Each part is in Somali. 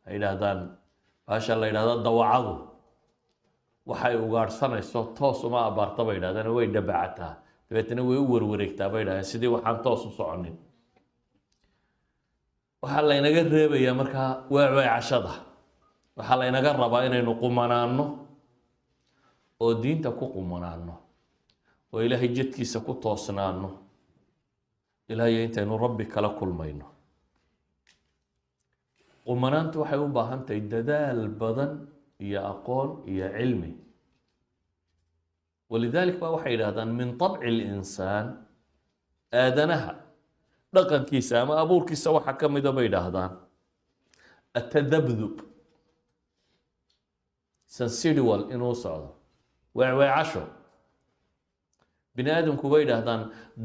ay yidhaahdaan baasha la yidhahdo dawacadu waxay ugaadhsanayso toos uma abaarta bay yidhahdaan way dhabacataa dabeetana way u warwareegtaa bay yidhahdeen sidii waxaan toos u soconin. waxaa laynaga reebayaa markaa weecweecashada. waxaa laynaga rabaa inaynu qumanaanno oo diinta ku qumanaanno oo ilaahay jidkiisa ku toosnaanno ilaahay intaynu rabbi kala kulmayno. qumanaantu waxay u baahan tahay dadaal badan iyo aqoon iyo cilmi. walidalik baa waxay yidhahdaan min طabci اlinsaan aadanaha dhaqankiisa ama abuurkiisa waxa ka mida bay yidhaahdaan atadabdub sensidual inuu socdo weecweecasho. bini aadamku bay yidhaahdaan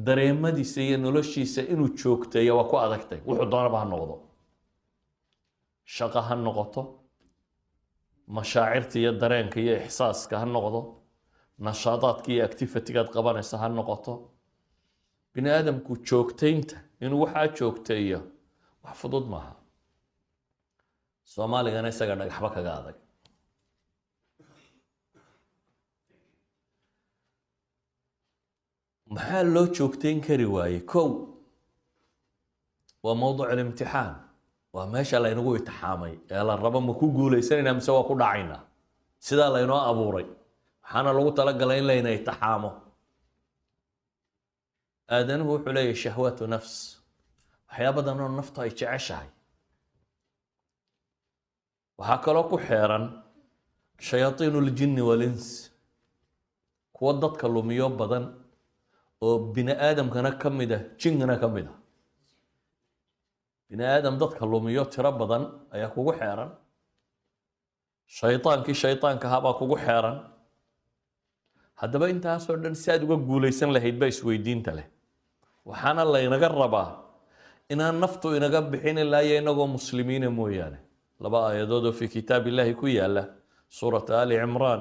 dareemadiisa iyo noloshiisa inuu joogteeyo waa ku adagtay wuxuu doonaba ha noqdo. shaqo ha noqoto, mashaacirta iyo dareenka iyo ixsaaska ha noqdo, nashaadaadka iyo activity-gaad qabanaysa ha noqoto. bini aadamku joogtaynta inuu waxaa joogteeyo wax fudud maaha. soomaaligana isaga dhagaxba kaga adag. maxaa loo joogtayn kari waaye? kow waa mowduuc alimtixaan. waa meesha laynagu itixaamay ee la rabo ma ku guulaysanayna mise waa ku dhacaynaa. sidaa laynoo abuuray waxaana lagu talagalay in layna itixaamo. aadanuhu wuxuu leeyahay shahwaatu nafs, waxyaabadan oo naftu ay jeceshahay. waxaa kaloo ku xeeran shayaaiin اljini walins, kuwa dadka lumiyo badan oo bini aadamkana ka mid ah jingana ka mid ah. bini aadam dadka lumiyo tiro badan ayaa kugu xeeran. shayaankii shayaanka ahaabaa kugu xeeran. haddaba intaasoo dhan si aad uga guulaysan lahayd baa isweydiinta leh. waxaana laynaga rabaa inaan naftu inaga bixin ilaayo inagoo muslimiina mooyaane. laba aayadood oo fii kitaab illaahi ku yaala suurata ali cimraan